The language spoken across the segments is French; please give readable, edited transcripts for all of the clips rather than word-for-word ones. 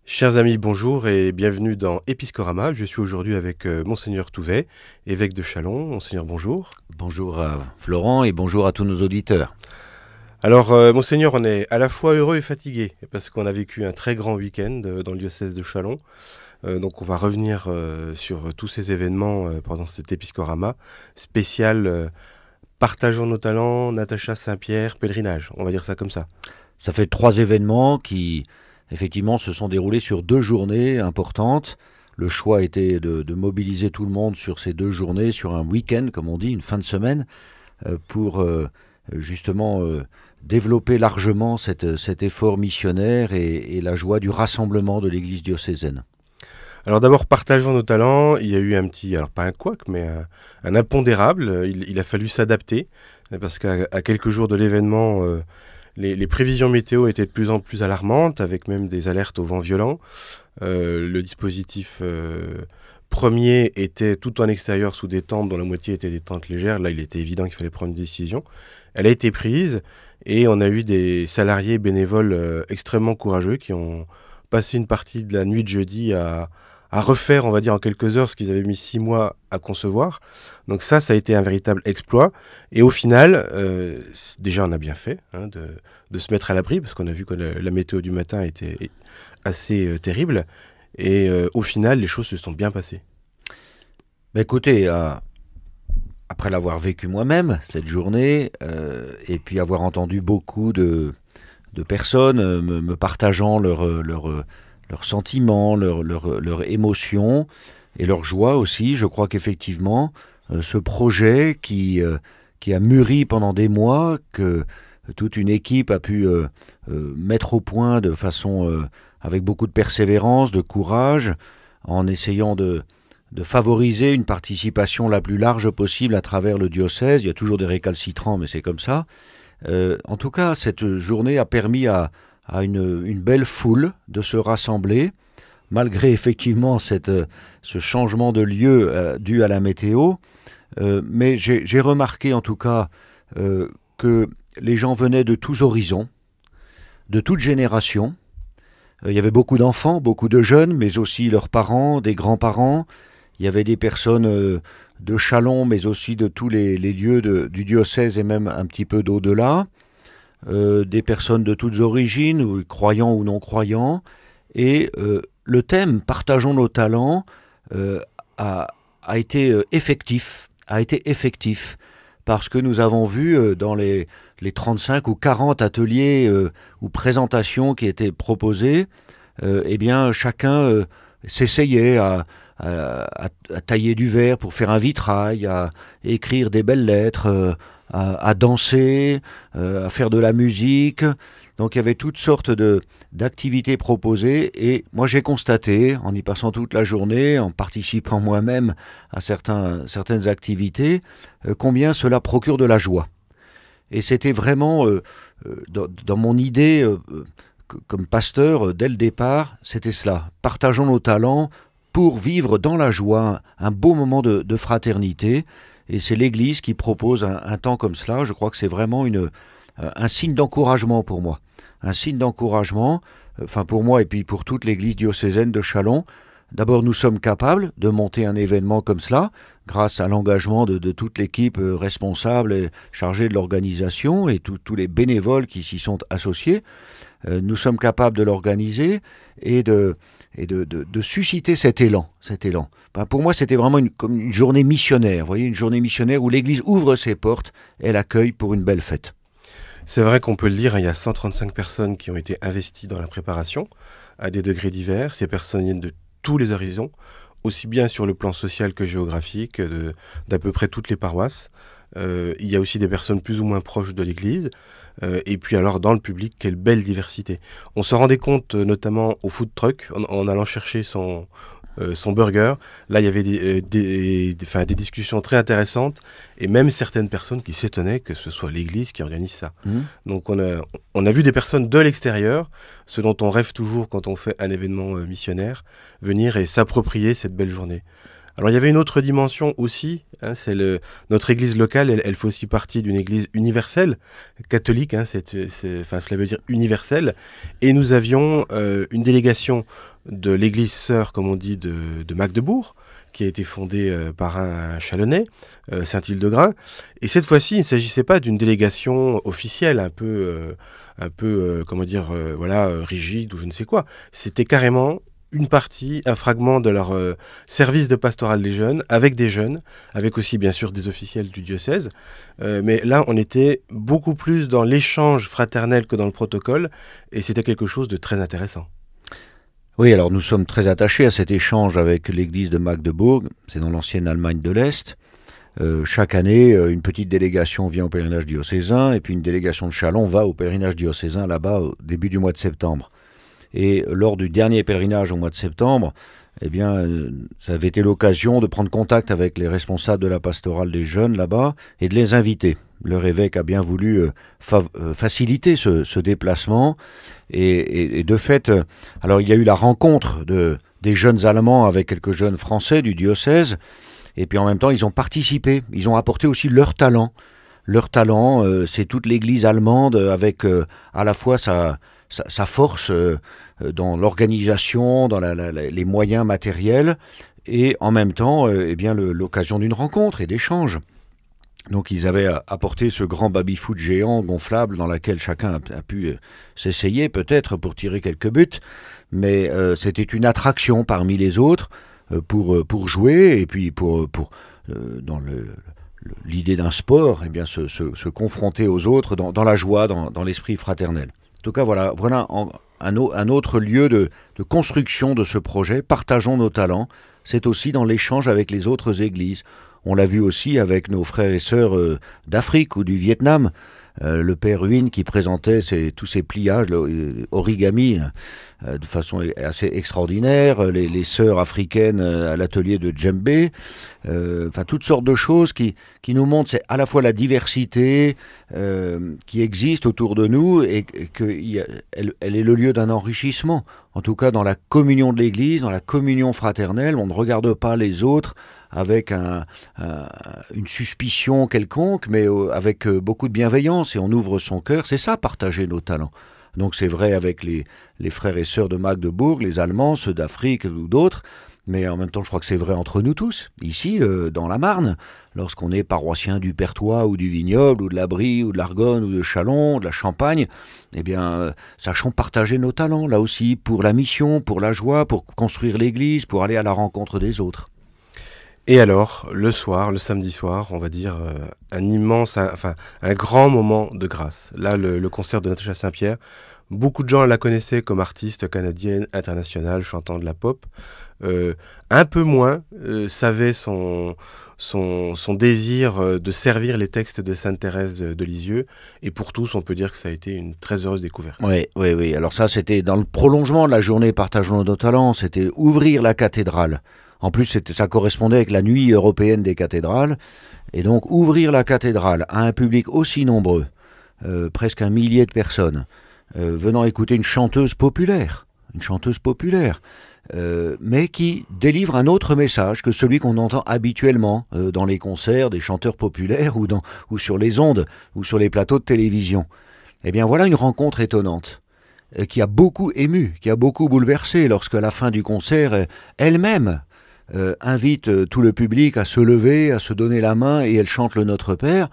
Chers amis, bonjour et bienvenue dans Épiscorama. Je suis aujourd'hui avec Monseigneur Touvet, évêque de Châlons. Monseigneur, bonjour. Bonjour à Florent et bonjour à tous nos auditeurs. Alors, Monseigneur, on est à la fois heureux et fatigué parce qu'on a vécu un très grand week-end dans le diocèse de Châlons. Donc, on va revenir sur tous ces événements pendant cet Épiscorama spécial Partageons nos talents, Natacha Saint-Pierre, pèlerinage. On va dire ça comme ça. Ça fait 3 événements qui, effectivement, se sont déroulés sur 2 journées importantes. Le choix était de mobiliser tout le monde sur ces 2 journées, sur un week-end, comme on dit, une fin de semaine, pour justement développer largement cet effort missionnaire et la joie du rassemblement de l'Église diocésaine. Alors d'abord, partageons nos talents. Il y a eu un petit, alors pas un couac, mais un impondérable. Il a fallu s'adapter parce qu'à quelques jours de l'événement, les prévisions météo étaient de plus en plus alarmantes, avec même des alertes au vent violent. Le dispositif premier était tout en extérieur sous des tentes dont la moitié étaient des tentes légères. Là, il était évident qu'il fallait prendre une décision. Elle a été prise et on a eu des salariés bénévoles extrêmement courageux qui ont passé une partie de la nuit de jeudi à refaire, on va dire, en quelques heures ce qu'ils avaient mis 6 mois à concevoir. Donc ça a été un véritable exploit. Et au final, déjà on a bien fait de se mettre à l'abri, parce qu'on a vu que la météo du matin était assez terrible. Et au final, les choses se sont bien passées. Bah écoutez, après l'avoir vécu moi-même, cette journée, et puis avoir entendu beaucoup de personnes me partageant leurs sentiments, leurs émotions et leur joie aussi. Je crois qu'effectivement, ce projet qui a mûri pendant des mois, que toute une équipe a pu mettre au point de façon avec beaucoup de persévérance, de courage, en essayant de favoriser une participation la plus large possible à travers le diocèse. Il y a toujours des récalcitrants, mais c'est comme ça. En tout cas, cette journée a permis à une belle foule de se rassembler, malgré effectivement ce changement de lieu dû à la météo. Mais j'ai remarqué en tout cas que les gens venaient de tous horizons, de toutes générations. Il y avait beaucoup d'enfants, beaucoup de jeunes, mais aussi leurs parents, des grands-parents. Il y avait des personnes de Châlons, mais aussi de tous les lieux du diocèse et même un petit peu d'au-delà. Des personnes de toutes origines, croyants ou non croyants, et le thème « Partageons nos talents » a été effectif, parce que nous avons vu dans les 35 ou 40 ateliers ou présentations qui étaient proposées, eh bien chacun s'essayait à tailler du verre pour faire un vitrail, à écrire des belles lettres, à danser, à faire de la musique. Donc il y avait toutes sortes d'activités proposées, et moi j'ai constaté, en y passant toute la journée, en participant moi-même à certaines activités, combien cela procure de la joie. Et c'était vraiment, dans mon idée, comme pasteur, dès le départ, c'était cela. Partageons nos talents pour vivre dans la joie un beau moment de fraternité. Et c'est l'Église qui propose un temps comme cela. Je crois que c'est vraiment un signe d'encouragement pour moi. Un signe d'encouragement, pour moi et puis pour toute l'Église diocésaine de Châlons. D'abord, nous sommes capables de monter un événement comme cela, grâce à l'engagement de toute l'équipe responsable et chargée de l'organisation et tous les bénévoles qui s'y sont associés. Nous sommes capables de l'organiser et de susciter cet élan. Pour moi, c'était vraiment comme une journée missionnaire, vous voyez, une journée missionnaire où l'Église ouvre ses portes et l'accueille pour une belle fête. C'est vrai qu'on peut le dire, il y a 135 personnes qui ont été investies dans la préparation, à des degrés divers. Ces personnes viennent de tous les horizons, aussi bien sur le plan social que géographique, d'à peu près toutes les paroisses. Il y a aussi des personnes plus ou moins proches de l'Église. Et puis alors, dans le public, quelle belle diversité. On se rendait compte, notamment au food truck, en allant chercher son burger. Là, il y avait des discussions très intéressantes, et même certaines personnes qui s'étonnaient que ce soit l'Église qui organise ça. Donc on a vu des personnes de l'extérieur, ce dont on rêve toujours quand on fait un événement missionnaire, venir et s'approprier cette belle journée. Alors il y avait une autre dimension aussi, hein, notre église locale, elle fait aussi partie d'une église universelle, catholique, hein, enfin, cela veut dire universelle, et nous avions une délégation de l'église sœur, comme on dit, de Magdebourg, qui a été fondée par un Chalonnais, Saint-Hildebrand, et cette fois-ci, il ne s'agissait pas d'une délégation officielle, voilà, rigide ou je ne sais quoi, c'était carrément une partie, un fragment de leur service de pastoral des jeunes, avec des jeunes, avec aussi bien sûr des officiels du diocèse. Mais là, on était beaucoup plus dans l'échange fraternel que dans le protocole, et c'était quelque chose de très intéressant. Oui, alors nous sommes très attachés à cet échange avec l'église de Magdebourg, c'est dans l'ancienne Allemagne de l'Est. Chaque année, une petite délégation vient au pèlerinage diocésain, et puis une délégation de Châlons va au pèlerinage diocésain là-bas au début du mois de septembre. Et lors du dernier pèlerinage au mois de septembre, eh bien, ça avait été l'occasion de prendre contact avec les responsables de la pastorale des jeunes là-bas et de les inviter. Leur évêque a bien voulu faciliter ce déplacement. Et de fait, alors il y a eu la rencontre des jeunes Allemands avec quelques jeunes Français du diocèse. Et puis en même temps, ils ont participé. Ils ont apporté aussi leur talent. Leur talent, c'est toute l'église allemande avec à la fois sa force dans l'organisation, dans les moyens matériels, et en même temps eh bien l'occasion d'une rencontre et d'échange. Donc ils avaient apporté ce grand baby-foot géant gonflable dans lequel chacun a pu s'essayer peut-être pour tirer quelques buts, mais c'était une attraction parmi les autres pour jouer et puis dans l'idée d'un sport, eh bien se confronter aux autres dans la joie, dans l'esprit fraternel. En tout cas, voilà un autre lieu de construction de ce projet. Partageons nos talents. C'est aussi dans l'échange avec les autres églises. On l'a vu aussi avec nos frères et sœurs d'Afrique ou du Vietnam. Le père Huyn qui présentait tous ces pliages, origami, de façon assez extraordinaire. Les sœurs africaines à l'atelier de djembé. Enfin, toutes sortes de choses qui nous montrent c'est à la fois la diversité qui existe autour de nous et qu'elle est le lieu d'un enrichissement. En tout cas, dans la communion de l'Église, dans la communion fraternelle, on ne regarde pas les autres avec une suspicion quelconque, mais avec beaucoup de bienveillance, et on ouvre son cœur. C'est ça, partager nos talents. Donc c'est vrai avec les frères et sœurs de Magdebourg, les Allemands, ceux d'Afrique ou d'autres, mais en même temps je crois que c'est vrai entre nous tous, ici dans la Marne, lorsqu'on est paroissien du Perthois ou du Vignoble, ou de la Brie, ou de l'Argonne, ou de Châlons, de la Champagne, eh bien sachons partager nos talents, là aussi, pour la mission, pour la joie, pour construire l'Église, pour aller à la rencontre des autres. Et alors, le samedi soir, on va dire un grand moment de grâce. Là, le concert de Natacha Saint-Pierre, beaucoup de gens la connaissaient comme artiste canadienne, internationale, chantant de la pop. Un peu moins savaient son désir de servir les textes de Sainte-Thérèse de Lisieux. Et pour tous, on peut dire que ça a été une très heureuse découverte. Oui. Alors ça, c'était dans le prolongement de la journée Partageons nos talents, c'était ouvrir la cathédrale. En plus, ça correspondait avec la nuit européenne des cathédrales. Et donc, ouvrir la cathédrale à un public aussi nombreux, presque 1 millier de personnes, venant écouter une chanteuse populaire, mais qui délivre un autre message que celui qu'on entend habituellement dans les concerts des chanteurs populaires ou sur les ondes ou sur les plateaux de télévision. Eh bien, voilà une rencontre étonnante qui a beaucoup ému, qui a beaucoup bouleversé lorsque, à la fin du concert, elle-même invite tout le public à se lever, à se donner la main, et elle chante le Notre Père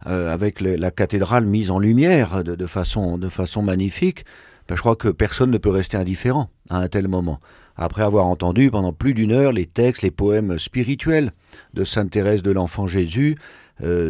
avec la cathédrale mise en lumière de façon magnifique. Je crois que personne ne peut rester indifférent à un tel moment. Après avoir entendu pendant plus d'1 heure les textes, les poèmes spirituels de Sainte Thérèse de l'Enfant Jésus,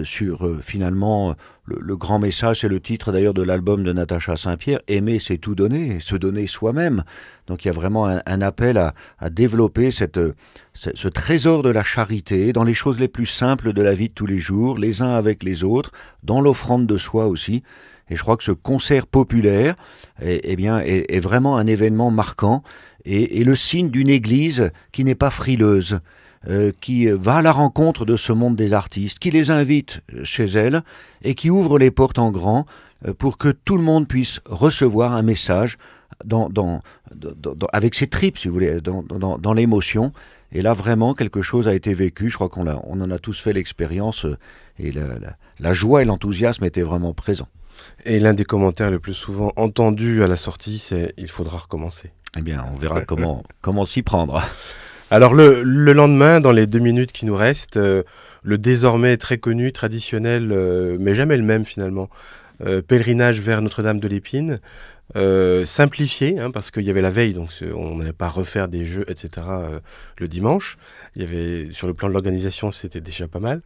sur finalement le grand message, c'est le titre d'ailleurs de l'album de Natacha Saint-Pierre, « Aimer c'est tout donner, se donner soi-même ». Donc il y a vraiment un appel à développer ce trésor de la charité dans les choses les plus simples de la vie de tous les jours, les uns avec les autres, dans l'offrande de soi aussi. Et je crois que ce concert populaire est vraiment un événement marquant et le signe d'une église qui n'est pas frileuse, qui va à la rencontre de ce monde des artistes, qui les invite chez elle et qui ouvre les portes en grand pour que tout le monde puisse recevoir un message avec ses tripes, si vous voulez, dans l'émotion. Et là, vraiment, quelque chose a été vécu. Je crois qu'on en a tous fait l'expérience. Et la joie et l'enthousiasme étaient vraiment présents. Et l'un des commentaires le plus souvent entendus à la sortie, c'est « il faudra recommencer ». Eh bien, on verra comment s'y prendre. Alors le lendemain, dans les 2 minutes qui nous restent, le désormais très connu, traditionnel, mais jamais le même finalement, pèlerinage vers Notre-Dame de l'Épine, simplifié, parce qu'il y avait la veille, donc on n'allait pas refaire des jeux, etc. Le dimanche. Il y avait, sur le plan de l'organisation, c'était déjà pas mal.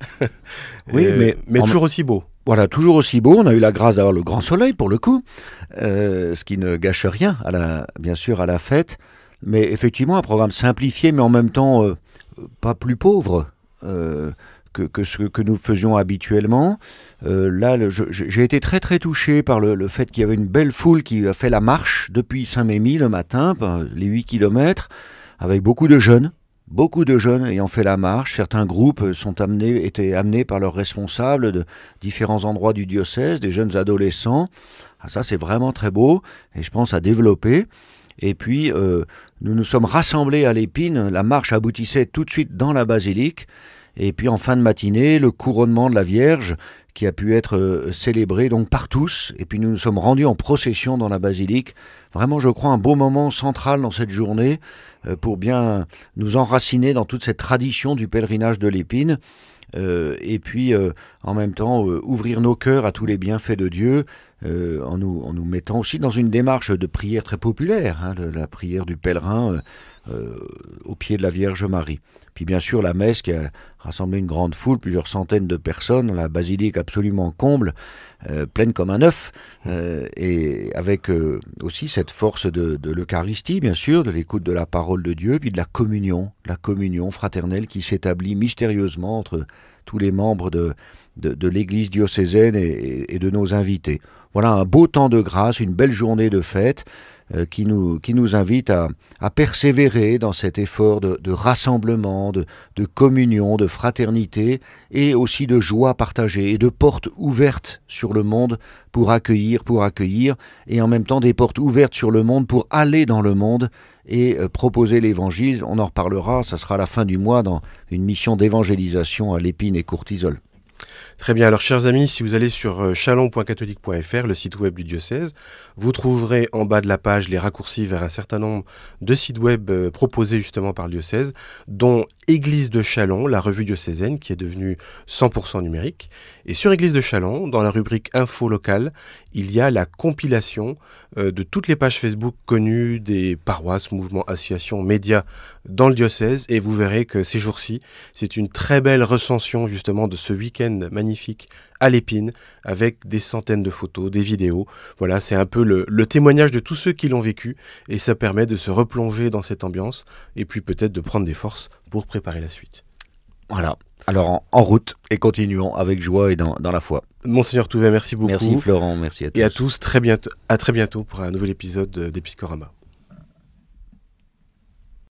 Oui, mais toujours aussi beau. Voilà, toujours aussi beau. On a eu la grâce d'avoir le grand soleil pour le coup, ce qui ne gâche rien, bien sûr, à la fête. Mais effectivement, un programme simplifié, mais en même temps pas plus pauvre que ce que nous faisions habituellement. Là, j'ai été très très touché par le fait qu'il y avait une belle foule qui a fait la marche depuis Saint-Mémy le matin, les 8 kilomètres, avec beaucoup de jeunes ayant fait la marche. Certains groupes étaient amenés par leurs responsables de différents endroits du diocèse, des jeunes adolescents. Ah, ça, c'est vraiment très beau et je pense à développer. Et puis, nous nous sommes rassemblés à l'Épine. La marche aboutissait tout de suite dans la basilique. Et puis, en fin de matinée, le couronnement de la Vierge qui a pu être célébré donc par tous. Et puis, nous nous sommes rendus en procession dans la basilique. Vraiment, je crois, un beau moment central dans cette journée pour bien nous enraciner dans toute cette tradition du pèlerinage de l'Épine. Et puis, en même temps, ouvrir nos cœurs à tous les bienfaits de Dieu, en nous mettant aussi dans une démarche de prière très populaire, la prière du pèlerin au pied de la Vierge Marie. Puis bien sûr la messe qui a rassemblé une grande foule, plusieurs centaines de personnes, la basilique absolument comble, pleine comme un œuf, et avec aussi cette force de l'Eucharistie, bien sûr, de l'écoute de la parole de Dieu, puis de la communion fraternelle qui s'établit mystérieusement entre tous les membres de l'Église diocésaine et de nos invités. Voilà un beau temps de grâce, une belle journée de fête qui nous invite à persévérer dans cet effort de rassemblement, de communion, de fraternité et aussi de joie partagée et de portes ouvertes sur le monde pour accueillir et en même temps des portes ouvertes sur le monde pour aller dans le monde et proposer l'évangile. On en reparlera, ça sera à la fin du mois dans une mission d'évangélisation à l'Épine et Courtisol. Très bien, alors chers amis, si vous allez sur chalon.catholique.fr, le site web du diocèse, vous trouverez en bas de la page les raccourcis vers un certain nombre de sites web proposés justement par le diocèse, dont Église de Chalon, la revue diocésaine qui est devenue 100% numérique. Et sur Église de Chalon, dans la rubrique Info locale, il y a la compilation de toutes les pages Facebook connues des paroisses, mouvements, associations, médias dans le diocèse. Et vous verrez que ces jours-ci, c'est une très belle recension justement de ce week-end magnifique à l'Épine, avec des centaines de photos, des vidéos. Voilà, c'est un peu le témoignage de tous ceux qui l'ont vécu, et ça permet de se replonger dans cette ambiance, et puis peut-être de prendre des forces pour préparer la suite. Voilà, alors en route, et continuons avec joie et dans la foi. Monseigneur Touvet, merci beaucoup. Merci Florent, merci à tous. Et à tous, à très bientôt pour un nouvel épisode d'Episcorama.